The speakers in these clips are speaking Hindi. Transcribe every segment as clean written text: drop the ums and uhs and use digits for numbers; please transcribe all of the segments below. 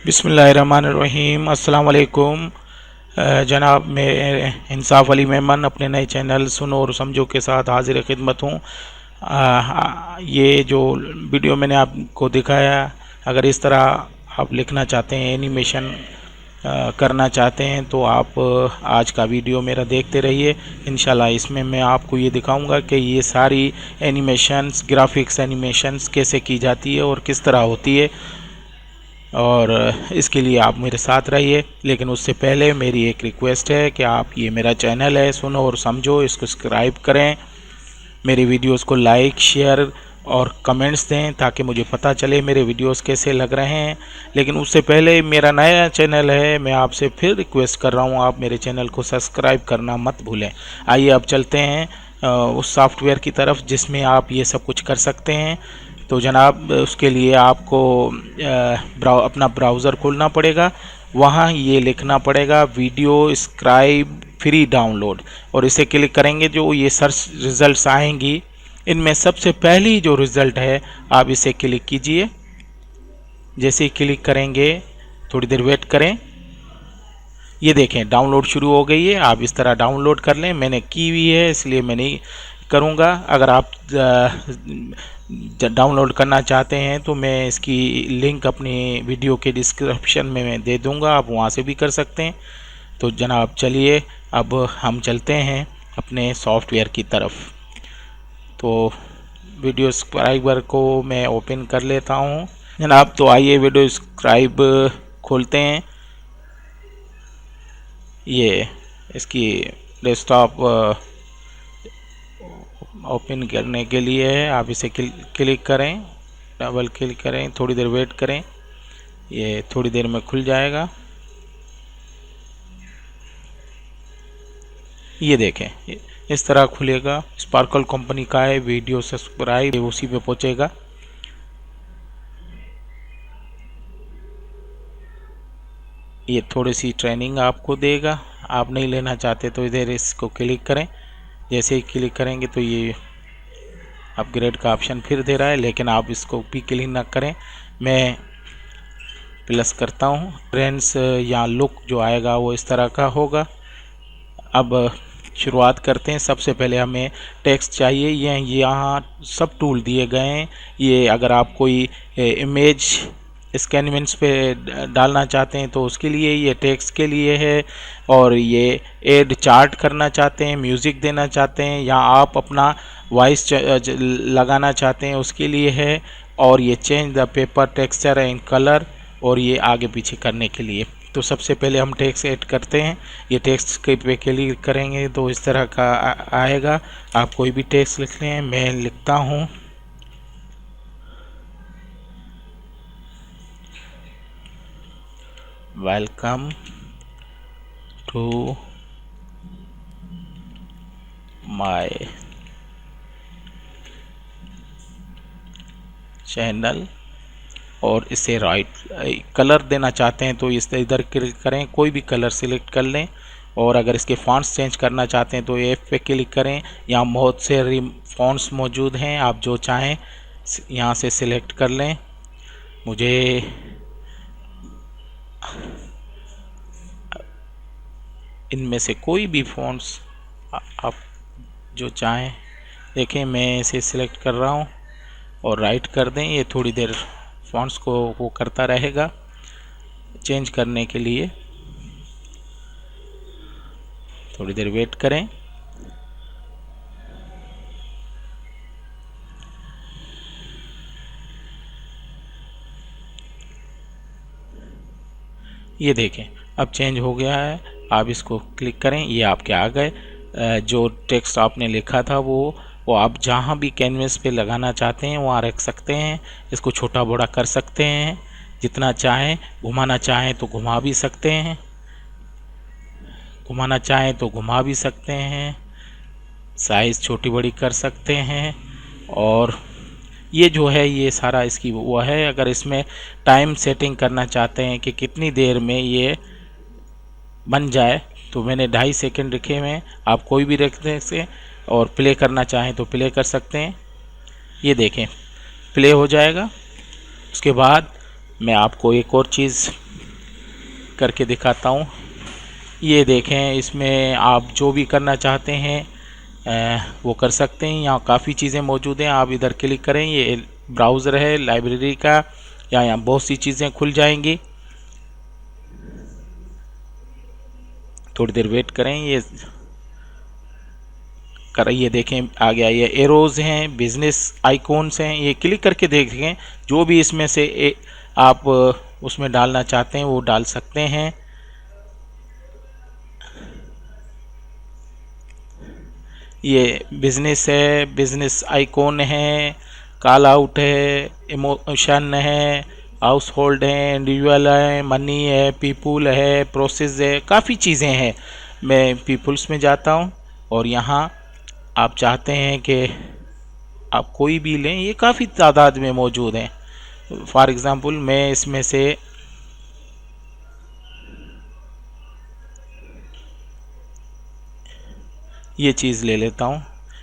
बिस्मिल्लाहिर्रहमानिर्रहीम। अस्सलाम वालेकुम। जनाब, मैं इंसाफ अली मेमन अपने नए चैनल सुनो और समझो के साथ हाजिर खिदमत हूँ। ये जो वीडियो मैंने आपको दिखाया, अगर इस तरह आप लिखना चाहते हैं, एनिमेशन करना चाहते हैं, तो आप आज का वीडियो मेरा देखते रहिए। इंशाल्लाह इसमें मैं आपको ये दिखाऊंगा कि ये सारी एनिमेशंस, ग्राफिक्स एनिमेशंस कैसे की जाती है और किस तरह होती है, और इसके लिए आप मेरे साथ रहिए। लेकिन उससे पहले मेरी एक रिक्वेस्ट है कि आप, ये मेरा चैनल है सुनो और समझो, इसको सब्सक्राइब करें, मेरी वीडियोस को लाइक, शेयर और कमेंट्स दें ताकि मुझे पता चले मेरे वीडियोस कैसे लग रहे हैं। लेकिन उससे पहले मेरा नया चैनल है, मैं आपसे फिर रिक्वेस्ट कर रहा हूँ, आप मेरे चैनल को सब्सक्राइब करना मत भूलें। आइए अब चलते हैं उस सॉफ्टवेयर की तरफ जिसमें आप ये सब कुछ कर सकते हैं। तो जनाब, उसके लिए आपको अपना ब्राउज़र खोलना पड़ेगा, वहाँ ये लिखना पड़ेगा वीडियो स्क्राइब फ्री डाउनलोड, और इसे क्लिक करेंगे जो ये सर्च रिज़ल्ट्स आएंगी, इनमें सबसे पहली जो रिज़ल्ट है आप इसे क्लिक कीजिए। जैसे ही क्लिक करेंगे, थोड़ी देर वेट करें, ये देखें डाउनलोड शुरू हो गई है। आप इस तरह डाउनलोड कर लें, मैंने की हुई है इसलिए मैं नहीं करूँगा। अगर आप डाउनलोड करना चाहते हैं तो मैं इसकी लिंक अपनी वीडियो के डिस्क्रिप्शन में मैं दे दूँगा, आप वहाँ से भी कर सकते हैं। तो जनाब चलिए अब हम चलते हैं अपने सॉफ्टवेयर की तरफ। तो वीडियो स्क्राइबर को मैं ओपन कर लेता हूँ जनाब। तो आइए वीडियो स्क्राइब खोलते हैं। ये इसकी डेस्कटॉप ओपन करने के लिए है, आप इसे क्लिक करें, डबल क्लिक करें, थोड़ी देर वेट करें, ये थोड़ी देर में खुल जाएगा। ये देखें इस तरह खुलेगा, स्पार्कल कंपनी का है, वीडियो सब्सक्राइब उसी पे पहुंचेगा। ये थोड़ी सी ट्रेनिंग आपको देगा, आप नहीं लेना चाहते तो इधर इसको क्लिक करें। जैसे ही क्लिक करेंगे तो ये अपग्रेड का ऑप्शन फिर दे रहा है, लेकिन आप इसको भी क्लिक ना करें, मैं प्लस करता हूँ। ट्रेंड्स या लुक जो आएगा वो इस तरह का होगा। अब शुरुआत करते हैं। सबसे पहले हमें टेक्स्ट चाहिए, ये यहाँ सब टूल दिए गए हैं। ये अगर आप कोई इमेज स्कैनमेंट्स पे डालना चाहते हैं तो उसके लिए ये टेक्स्ट के लिए है, और ये ऐड चार्ट करना चाहते हैं, म्यूज़िक देना चाहते हैं, या आप अपना वॉइस लगाना चाहते हैं उसके लिए है, और ये change the paper texture and colour, और ये आगे पीछे करने के लिए। तो सबसे पहले हम टेक्स्ट ऐड करते हैं। ये टेक्स्ट के पे क्लिक करेंगे तो इस तरह का आएगा। आप कोई भी टेक्स्ट लिख लें, मैं लिखता हूँ वेलकम टू माय चैनल, और इसे राइट कलर देना चाहते हैं तो इस इधर क्लिक करें, कोई भी कलर सिलेक्ट कर लें। और अगर इसके फॉन्ट्स चेंज करना चाहते हैं तो एफ पे क्लिक करें। यहाँ बहुत से फॉन्ट्स मौजूद हैं, आप जो चाहें यहाँ से सिलेक्ट कर लें। मुझे इनमें से कोई भी फॉन्ट्स आप जो चाहें, देखें मैं इसे सिलेक्ट कर रहा हूँ और राइट कर दें। ये थोड़ी देर फॉन्ट्स को वो करता रहेगा चेंज करने के लिए, थोड़ी देर वेट करें। ये देखें अब चेंज हो गया है। आप इसको क्लिक करें, ये आपके आ गए। जो टेक्स्ट आपने लिखा था वो आप जहाँ भी कैनवस पे लगाना चाहते हैं वहाँ रख सकते हैं। इसको छोटा बड़ा कर सकते हैं जितना चाहें, घुमाना चाहें तो घुमा भी सकते हैं, घुमाना चाहें तो घुमा भी सकते हैं, साइज़ छोटी बड़ी कर सकते हैं। और ये जो है ये सारा इसकी वो है। अगर इसमें टाइम सेटिंग करना चाहते हैं कि कितनी देर में ये बन जाए तो मैंने 2.5 सेकंड रखे हुए हैं, आप कोई भी रख दें इसे, और प्ले करना चाहें तो प्ले कर सकते हैं। ये देखें प्ले हो जाएगा। उसके बाद मैं आपको एक और चीज़ करके दिखाता हूँ। ये देखें, इसमें आप जो भी करना चाहते हैं वो कर सकते हैं। यहाँ काफ़ी चीज़ें मौजूद हैं, आप इधर क्लिक करें, ये ब्राउज़र है लाइब्रेरी का, यहाँ बहुत सी चीज़ें खुल जाएंगी। थोड़ी देर वेट करें, ये देखें आ गया। ये एरोज़ हैं, बिजनेस आइकॉन्स हैं, ये क्लिक करके देखें। जो भी इसमें से आप उसमें डालना चाहते हैं वो डाल सकते हैं। ये बिजनेस है, बिजनेस आइकॉन है, कॉल आउट है, इमोशन है, हाउस होल्ड है, इंडिविजुअल है, मनी है, पीपुल है, प्रोसेस है, काफ़ी चीज़ें हैं। मैं पीपुल्स में जाता हूँ और यहाँ आप चाहते हैं कि आप कोई भी लें, ये काफ़ी तादाद में मौजूद हैं। फॉर एग्ज़ाम्पल मैं इसमें से ये चीज़ ले लेता हूँ।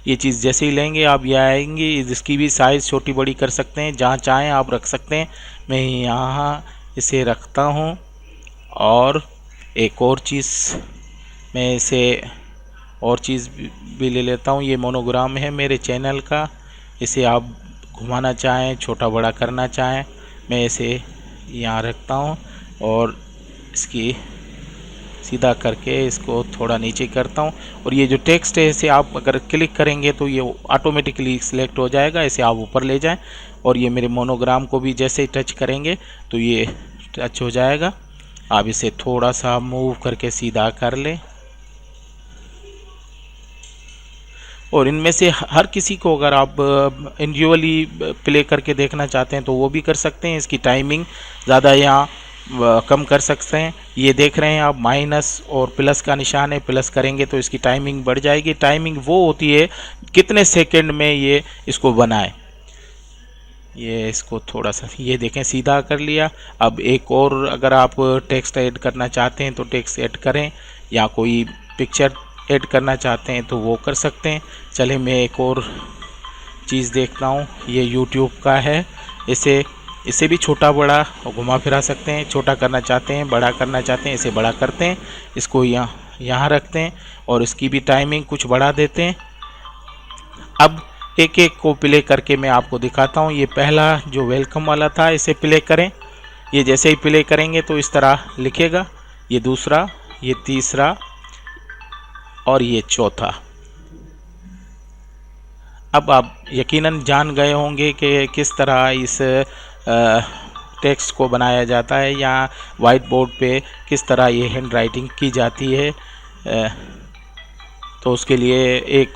ये चीज़ जैसे ही लेंगे आप ये आएंगे, इसकी भी साइज़ छोटी बड़ी कर सकते हैं, जहाँ चाहें आप रख सकते हैं। मैं यहाँ इसे रखता हूँ। और एक और चीज़ मैं इसे और चीज़ भी ले लेता हूँ। ये मोनोग्राम है मेरे चैनल का, इसे आप घुमाना चाहें, छोटा बड़ा करना चाहें, मैं इसे यहाँ रखता हूँ और इसकी सीधा करके इसको थोड़ा नीचे करता हूँ। और ये जो टेक्स्ट है इसे आप अगर क्लिक करेंगे तो ये ऑटोमेटिकली सिलेक्ट हो जाएगा। इसे आप ऊपर ले जाएं और ये मेरे मोनोग्राम को भी जैसे ही टच करेंगे तो ये टच हो जाएगा। आप इसे थोड़ा सा मूव करके सीधा कर लें। और इनमें से हर किसी को अगर आप इंडिविजुअली प्ले करके देखना चाहते हैं तो वो भी कर सकते हैं। इसकी टाइमिंग ज़्यादा यहाँ कम कर सकते हैं। ये देख रहे हैं आप, माइनस और प्लस का निशान है, प्लस करेंगे तो इसकी टाइमिंग बढ़ जाएगी। टाइमिंग वो होती है कितने सेकंड में ये इसको बनाए। ये इसको थोड़ा सा ये देखें सीधा कर लिया। अब एक और अगर आप टेक्स्ट ऐड करना चाहते हैं तो टेक्स्ट ऐड करें, या कोई पिक्चर ऐड करना चाहते हैं तो वो कर सकते हैं। चले मैं एक और चीज़ देखता हूँ। ये YouTube का है, इसे भी छोटा बड़ा घुमा फिरा सकते हैं। छोटा करना चाहते हैं, बड़ा करना चाहते हैं, इसे बड़ा करते हैं, इसको यहाँ रखते हैं और इसकी भी टाइमिंग कुछ बढ़ा देते हैं। अब एक एक को प्ले करके मैं आपको दिखाता हूँ। ये पहला जो वेलकम वाला था, इसे प्ले करें। ये जैसे ही प्ले करेंगे तो इस तरह लिखेगा। ये दूसरा, ये तीसरा और ये चौथा। अब आप यकीनन जान गए होंगे कि किस तरह इस टेक्स्ट को बनाया जाता है, या वाइट बोर्ड पे किस तरह ये हैंड राइटिंग की जाती है। तो उसके लिए एक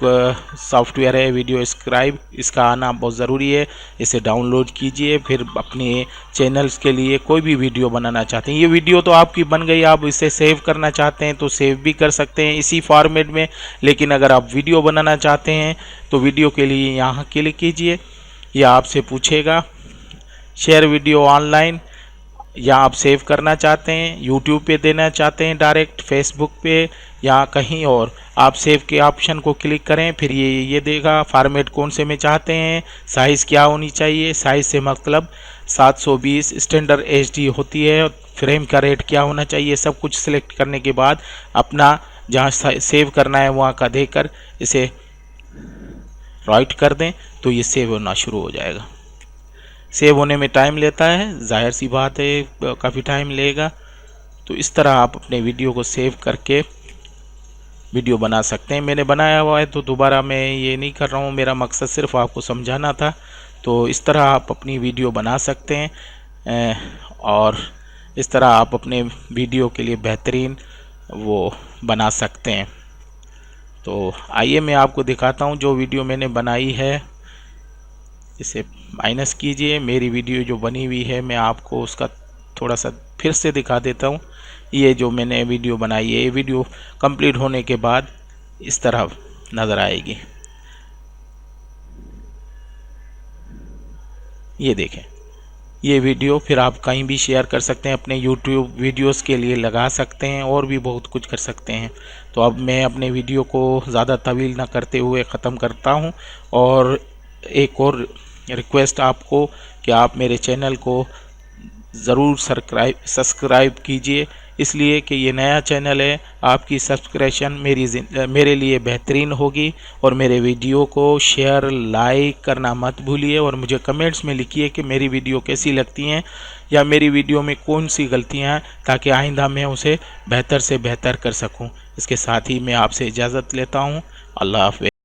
सॉफ्टवेयर है वीडियो स्क्राइब, इसका आना बहुत ज़रूरी है। इसे डाउनलोड कीजिए, फिर अपने चैनल्स के लिए कोई भी वीडियो बनाना चाहते हैं। ये वीडियो तो आपकी बन गई, आप इसे सेव करना चाहते हैं तो सेव भी कर सकते हैं इसी फॉर्मेट में। लेकिन अगर आप वीडियो बनाना चाहते हैं तो वीडियो के लिए यहाँ क्लिक कीजिए। यह आपसे पूछेगा शेयर वीडियो ऑनलाइन, या आप सेव करना चाहते हैं, यूट्यूब पे देना चाहते हैं डायरेक्ट, फेसबुक पे या कहीं और। आप सेव के ऑप्शन को क्लिक करें, फिर ये देगा फॉर्मेट कौन से में चाहते हैं, साइज़ क्या होनी चाहिए। साइज़ से मतलब 720 स्टैंडर्ड HD होती है। फ्रेम का रेट क्या होना चाहिए, सब कुछ सिलेक्ट करने के बाद अपना जहाँ सेव करना है वहाँ का देकर इसे राइट कर दें तो ये सेव होना शुरू हो जाएगा। सेव होने में टाइम लेता है, जाहिर सी बात है काफ़ी टाइम लेगा। तो इस तरह आप अपने वीडियो को सेव करके वीडियो बना सकते हैं। मैंने बनाया हुआ है तो दोबारा मैं ये नहीं कर रहा हूँ, मेरा मकसद सिर्फ आपको समझाना था। तो इस तरह आप अपनी वीडियो बना सकते हैं और इस तरह आप अपने वीडियो के लिए बेहतरीन वो बना सकते हैं। तो आइए मैं आपको दिखाता हूँ जो वीडियो मैंने बनाई है। इसे माइनस कीजिए, मेरी वीडियो जो बनी हुई है मैं आपको उसका थोड़ा सा फिर से दिखा देता हूँ। ये जो मैंने वीडियो बनाई है, ये वीडियो कंप्लीट होने के बाद इस तरह नज़र आएगी। ये देखें, ये वीडियो फिर आप कहीं भी शेयर कर सकते हैं, अपने YouTube वीडियोस के लिए लगा सकते हैं और भी बहुत कुछ कर सकते हैं। तो अब मैं अपने वीडियो को ज़्यादा तवील ना करते हुए ख़त्म करता हूँ। और एक और रिक्वेस्ट आपको कि आप मेरे चैनल को ज़रूर सब्सक्राइब कीजिए। इसलिए कि ये नया चैनल है। आपकी सब्सक्रिप्शन मेरे लिए बेहतरीन होगी। और मेरे वीडियो को शेयर लाइक करना मत भूलिए और मुझे कमेंट्स में लिखिए कि मेरी वीडियो कैसी लगती हैं या मेरी वीडियो में कौन सी गलतियां हैं, ताकि आइंदा मैं उसे बेहतर से बेहतर कर सकूं। इसके साथ ही मैं आपसे इजाज़त लेता हूं। अल्लाह हाफ़िज़।